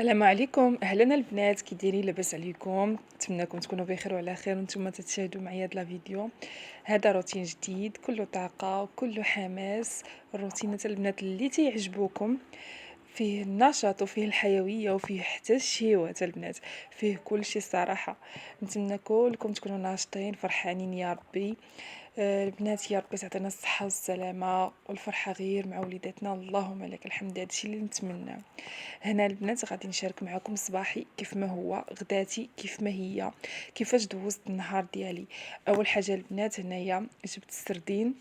السلام عليكم، اهلا البنات، كي دايرين؟ لاباس عليكم؟ نتمنىكم تكونوا بخير وعلى خير وانتم تتشاهدوا معايا هاد لا فيديو. هذا روتين جديد كله طاقه وكله حماس. الروتينات البنات اللي تيعجبوكم، فيه النشاط وفيه الحيويه وفيه حتى الشهوات البنات، فيه كل شيء صراحه. نتمنى كلكم تكونوا ناشطين فرحانين يا ربي. البنات يا ربي تعطينا الصحه والسلامه والفرحه غير مع وليداتنا، اللهم لك الحمد. هادشي اللي نتمنى. هنا البنات غادي نشارك معكم صباحي كيف ما هو، غداتي كيف ما هي، كيفاش دوزت النهار ديالي. اول حاجه البنات هنايا جبت السردين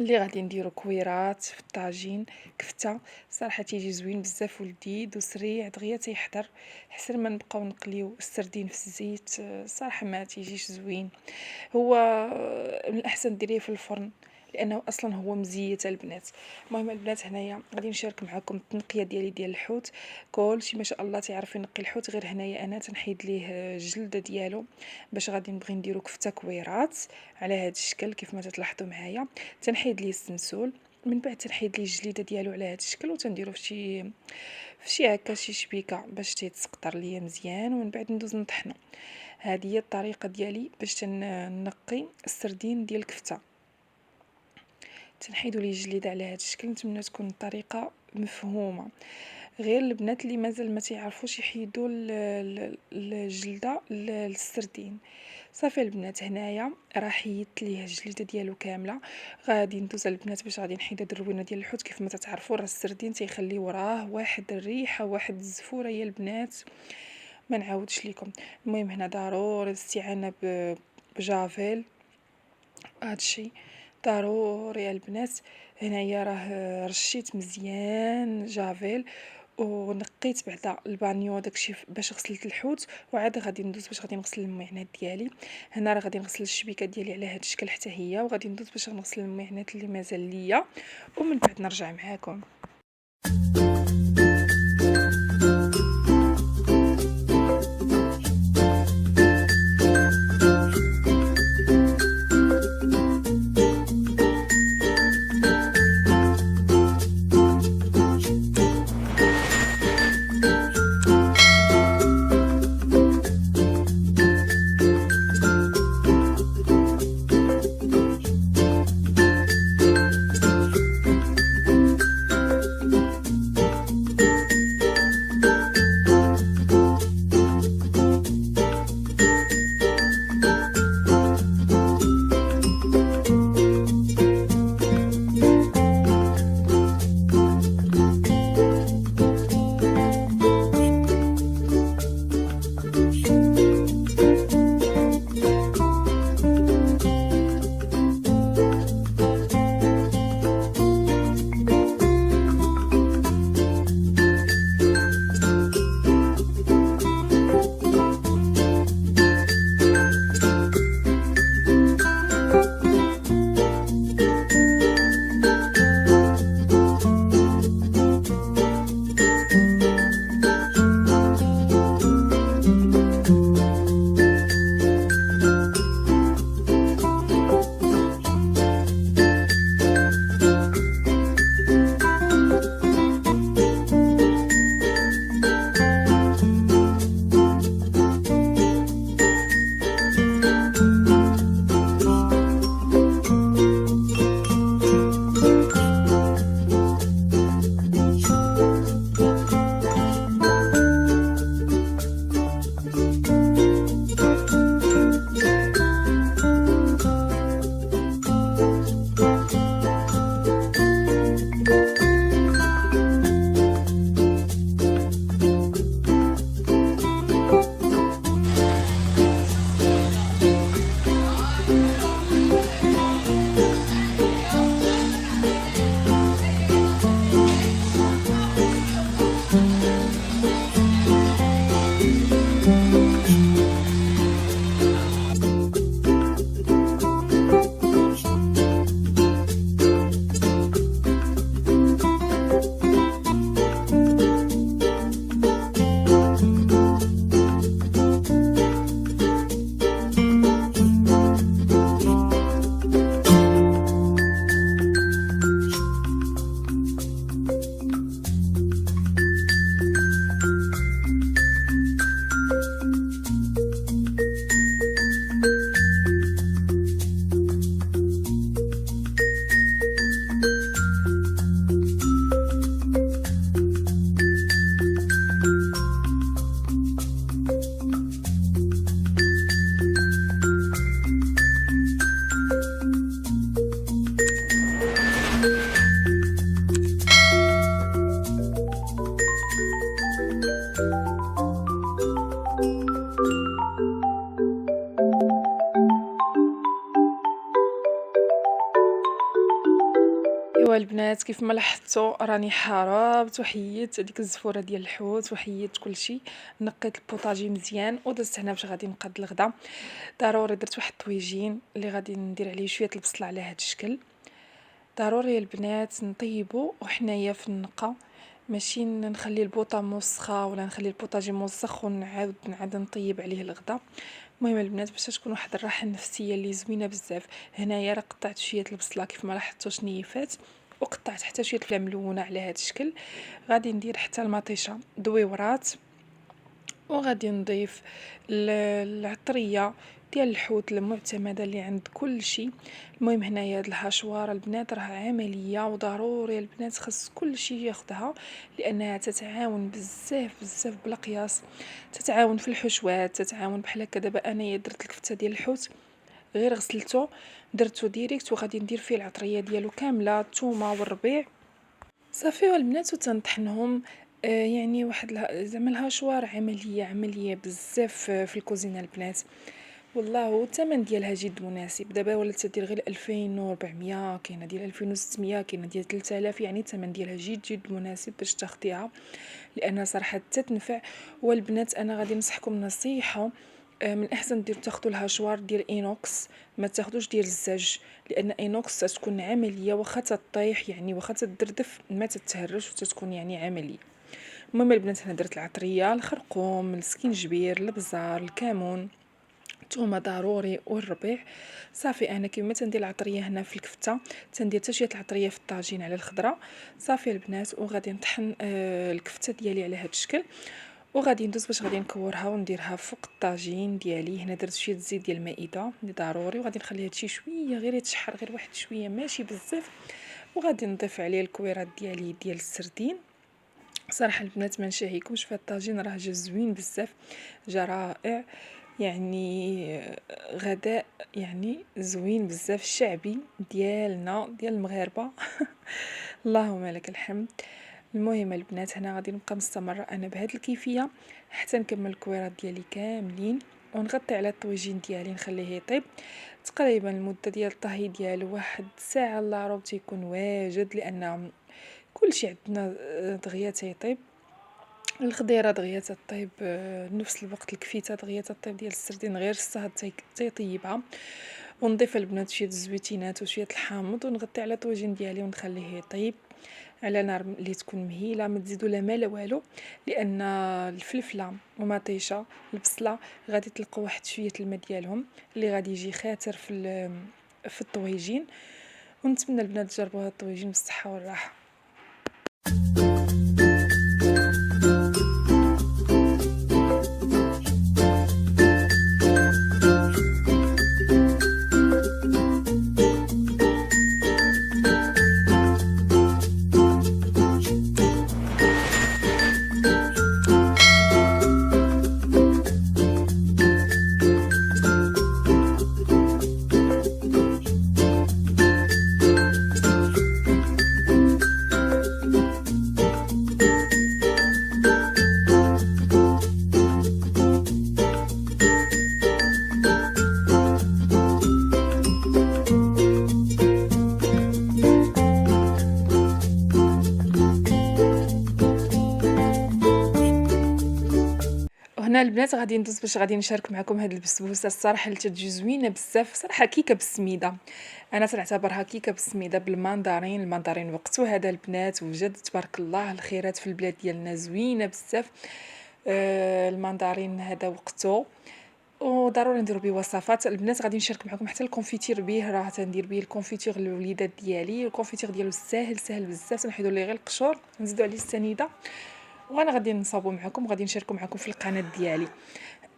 اللي غادي نديرو كويرات في الطاجين كفته. صراحه تيجي زوين بزاف ولذيذ وسريع دغيا تيحضر، حسن ما نبقاو نقليو السردين في الزيت. صراحه ما تيجيش زوين. هو من الاحسن ديريه في الفرن لانه اصلا هو مزيت البنات. المهم البنات هنايا غادي نشارك معكم التنقيه ديال الحوت. كلشي ما شاء الله تيعرف ينقي الحوت، غير هنايا انا تنحيد ليه الجلده ديالو باش غادي نبغي نديرو كفته كويرات على هذا الشكل كيف ما تلاحظوا معايا. تنحيد ليه السنسول، من بعد تنحيد ليه الجليده ديالو على هذا الشكل وتنديرو في شي هكا شي شبيكه باش تيتسقطر ليا مزيان، ومن بعد ندوز نطحنو. هذه هي الطريقه ديالي باش تنقي السردين ديال الكفته. تنحيدوا ليه الجليده على هذا الشكل. نتمنى تكون الطريقه مفهومه. غير البنات اللي مازال ما تيعرفوش يحيدوا الجلده للسردين. صافي البنات هنايا راه حيدت ليه الجليده ديالو كامله. غادي ندوز البنات باش غادي نحيد هاد الروينه ديال الحوت. كيف ما تتعرفوا راه السردين تيخلي وراه واحد الريحه واحد الزفوره يا البنات ما نعاودش لكم. المهم هنا ضروري الاستعانه بجافيل، هادشي ضروري يا البنات. هنايا راه رشيت مزيان جافيل ونقيت بعدا البانيو داكشي باش غسلت الحوت، وعاد غادي ندوز باش غادي نغسل المعينات ديالي. هنا راه غادي نغسل الشبيكه ديالي على هاد الشكل حتى هي، وغادي ندوز باش نغسل المعينات اللي مازال ليا، ومن بعد نرجع معاكم. ايوا البنات كيف ما لاحظتوا راني حاربت وحيدت هذيك الزفوره ديال الحوت وحيدت كلشي، نقيت البوطاجي مزيان ودزت هنا باش غادي نقاد الغدا. ضروري درت واحد الطويجين اللي غادي ندير عليه شويه البصله على هذا الشكل. ضروري البنات نطيبو وحنايا في النقه، ماشي نخلي البوطه موسخه ولا نخلي البوطاجي موسخ ونعاود نطيب عليه الغدا. المهم البنات باش تكون واحد الراحه النفسيه اللي زوينه بزاف. هنايا راه قطعت شويه البصله كيف ما لاحظتوا شنيفات، وقطعت حتى شويه الفلفله ملونه على هذا الشكل. غادي ندير حتى المطيشه دويورات، وغادي نضيف العطريه ديال الحوت المعتمده اللي عند كل شيء. المهم هنايا هاد الهاشوار البنات راه عمليه وضروري البنات خاص كل شيء ياخدها، لانها تتعاون بزاف بزاف بلا قياس. تتعاون في الحشوات، تتعاون بحال هكا. دابا انايا درت الكفته ديال الحوت غير غسلته درته ديريكت وغادي ندير فيه العطريه ديالو كامله، الثومه والربيع صافي والبنات وتنطحنهم. يعني واحد زعما الهاشوار عمليه بزاف في الكوزينه البنات، والله والثمن ديالها جد مناسب. دابا ولات تدير غير 2400، كاينه ديال 2600، كاينه ديال 3000. يعني الثمن ديالها جد مناسب باش تاخديها، لانها صراحه تتنفع. والبنات انا غادي نصحكم نصيحه، من الاحسن تاخذوا الهاشوار ديال اينوكس، ما تاخذوش ديال الزاج، لان اينوكس تكون عمليه واخا تطيح يعني واخا تدردف ما تتهرش وتتكون يعني عمليه. المهم البنات هنا درت العطريه، الخرقوم، السكينجبير، البزار، الكمون، الثومه ضروري والربيع. صافي انا كيما تندير العطريه هنا في الكفته تندير حتى شويه العطريه في الطاجين على الخضره. صافي البنات وغادي نطحن الكفته ديالي على هذا الشكل، وغادي ندوز باش غادي نكورها ونديرها فوق الطاجين ديالي. هنا درت شويه زيت ديال المائده اللي ضروري، وغادي نخلي هادشي شويه غير يتشحر غير واحد شويه ماشي بزاف، وغادي نضيف عليه الكويرات ديالي ديال السردين. صراحه البنات ما نشهيكمش في الطاجين، راه جا زوين بزاف، جا رائع يعني. غداء يعني زوين بزاف شعبي ديالنا ديال المغاربه اللهم لك الحمد. المهم البنات هنا غادي نبقى مستمره انا بهاد الكيفيه حتى نكمل الكويرات ديالي كاملين، ونغطي على الطويجين ديالي نخليه يطيب. تقريبا المده ديال الطهي ديالو واحد ساعه الا ربع تيكون واجد، لان كلشي عندنا دغيا تيطيب. الخضيره دغيا تطيب نفس الوقت، الكفيته دغيا تطيب ديال السردين غير الصهد تيطيبها. ونضيف البنات شويه الزويتينات وشويه الحامض ونغطي على الطويجين ديالي ونخليه يطيب على نار اللي تكون مهيله، ما تزيدوا لا ما لا والو، لان الفلفله ومطيشه البصله غادي تلقوا واحد شويه الماء ديالهم اللي غادي يجي خاطر في الطويجين. ونتمنى البنات تجربوا هاد الطويجين بالصحه والراحه. هنا البنات غادي ندوز باش غادي نشارك معكم هاد البسبوسه الصراحه اللي تجي زوينه بزاف. صراحه كيكه بالسميده، انا تنعتبرها كيكه بالسميده بالمندرين. المندرين وقتو هذا البنات وجد تبارك الله الخيرات في البلاد ديالنا زوينه بزاف. المندرين هذا وقتو وضروري نديرو بيه وصفات. البنات غادي نشارك معكم حتى الكونفيتير بيه، راه تندير بيه الكونفيتير للوليدات ديالي. الكونفيتير ديالو ساهل بزاف، تنحيدو ليه غير القشور نزيدو عليه السنيده، وانا غادي نصاوبو معكم وغادي نشاركو معكم في القناه ديالي.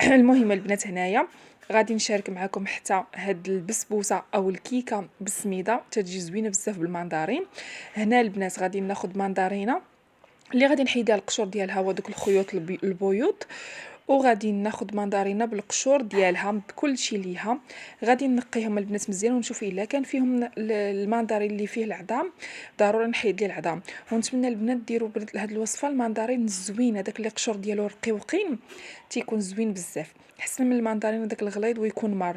المهم البنات هنايا غادي نشارك معكم حتى هاد البسبوسه او الكيكه بالسميده تتجي زوينه بزاف بالمندرين. هنا البنات غادي ناخذ مندرينه اللي غادي نحيدها القشور ديالها ودوك الخيوط البيوض، وغادي ناخذ مندرينه بالقشور ديالها بكل شيء ليها. غادي نقيهم البنات مزيان ونشوف الا كان فيهم المندرين اللي فيه العظام ضروري نحيد ليه العظام. ونتمنى البنات ديروا هاد الوصفه المندرين الزوين هذاك اللي قشور ديالو رقيقين تيكون زوين بزاف، احسن من المندرين داك الغليظ ويكون مر.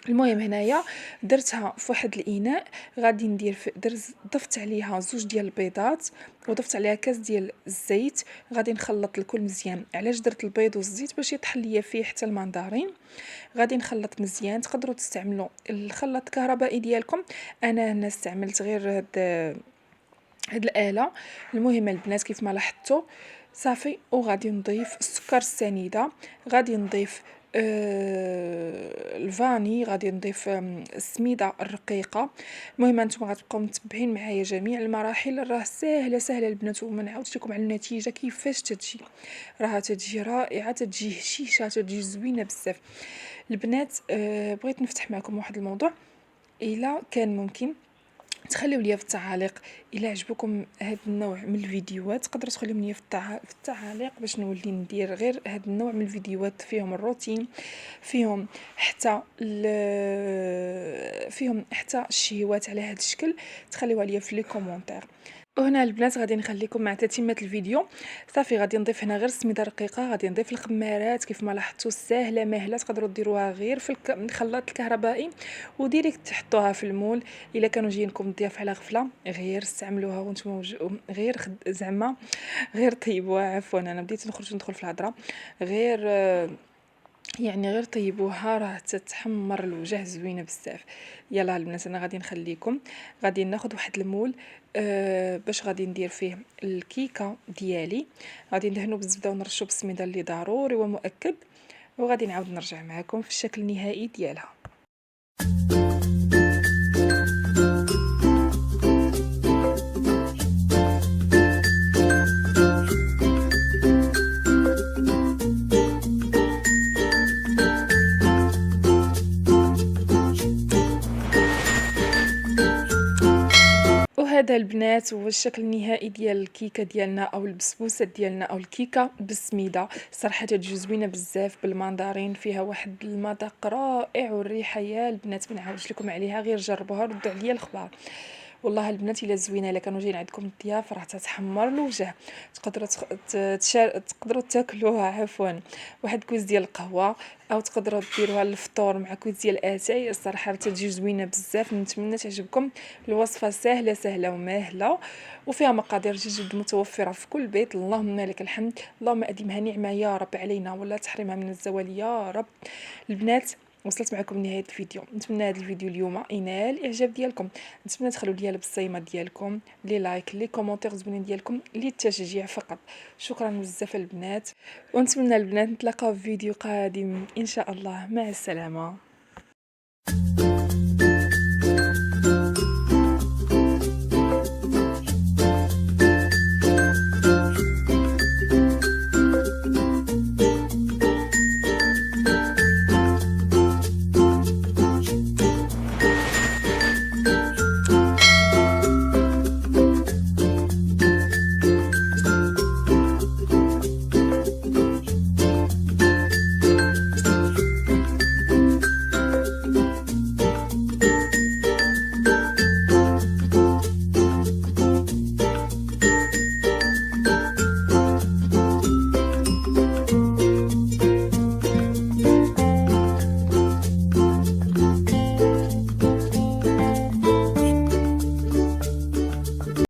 المهم هنايا درتها فواحد الاناء، غادي ندير ضفت عليها 2 ديال البيضات وضفت عليها كاس ديال الزيت. غادي نخلط الكل مزيان. علاش درت البيض والزيت؟ باش يطحن ليا فيه حتى المندرين. غادي نخلط مزيان. تقدروا تستعملوا الخلاط الكهربائي ديالكم، انا هنا استعملت غير هاد الاله. المهم البنات كيف ما لاحظتوا صافي. وغادي نضيف السكر السنيده، غادي نضيف الفاني، غادي نضيف السميده الرقيقه. المهم انتم غتبقاو متبعين معايا جميع المراحل. راه سهله البنات، وما نعاودش لكم على النتيجه كيفاش تتجي. راها تتجي رائعه، تتجي هشيشه، تتجي زوينه بزاف البنات. بغيت نفتح معكم واحد الموضوع. الا كان ممكن تخليو ليا في التعاليق الا عجبكم هذا النوع من الفيديوهات. تقدروا تخليو ليا في التعاليق باش نولي ندير غير هذا النوع من الفيديوهات، فيهم الروتين، فيهم حتى الشهوات على هذا الشكل. تخليوها ليا في لي كومونتير. وهنا البنات غادي نخليكم مع تتمه الفيديو. صافي غادي نضيف هنا غير السميده رقيقه، غادي نضيف الخمارات كيف ما لاحظتوا ساهله ماهله. تقدروا ديروها غير في الخلاط الكهربائي وديريكت تحطوها في المول. الا كانوا جايينكم الضياف على غفله غير استعملوها وانتم غير زعما غير طيبوها. عفوا انا بديت ندخل في الهضره. غير يعني غير طيبوها، راه تتحمر الوجه زوينه بزاف. يلا البنات انا غادي نخليكم. غادي ناخذ واحد المول باش غادي ندير فيه الكيكه ديالي. غادي ندهنو بالزبده ونرشو بالسميده اللي ضروري ومؤكد. وغادي نعاود نرجع معكم في الشكل النهائي ديالها. وهذا البنات هو الشكل النهائي ديال الكيكه ديالنا او البسبوسه ديالنا او الكيكه بالسميده. صراحه تجي زوينه بزاف بالمندرين، فيها واحد المذاق رائع والريحه يا البنات ما نعاودش لكم عليها. غير جربوها ردوا عليا الخبار. والله البنات الا زوينه. الا كانوا جايين عندكم الضياف راه تتحمر الوجه. تقدروا تقدروا تاكلوها عفوا واحد كوز ديال القهوه، او تقدروا ديروها للفطور مع كوز ديال الاتاي. الصراحه تجي زوينه بزاف. نتمنى تعجبكم. الوصفه سهله وماهله وفيها مقادير جد متوفره في كل بيت. اللهم لك الحمد. اللهم اديمها نعمه يا رب علينا ولا تحرمها من الزوال يا رب. البنات وصلت معكم لنهايه الفيديو. نتمنى هذا الفيديو اليوم ينال الاعجاب ديالكم. نتمنى تخلوا لي البصيمه ديالكم، لي لايك، لي كومونتير زوينين ديالكم، لي التشجيع فقط. شكرا بزاف البنات. ونتمنى البنات نتلاقاو في فيديو قادم ان شاء الله. مع السلامه.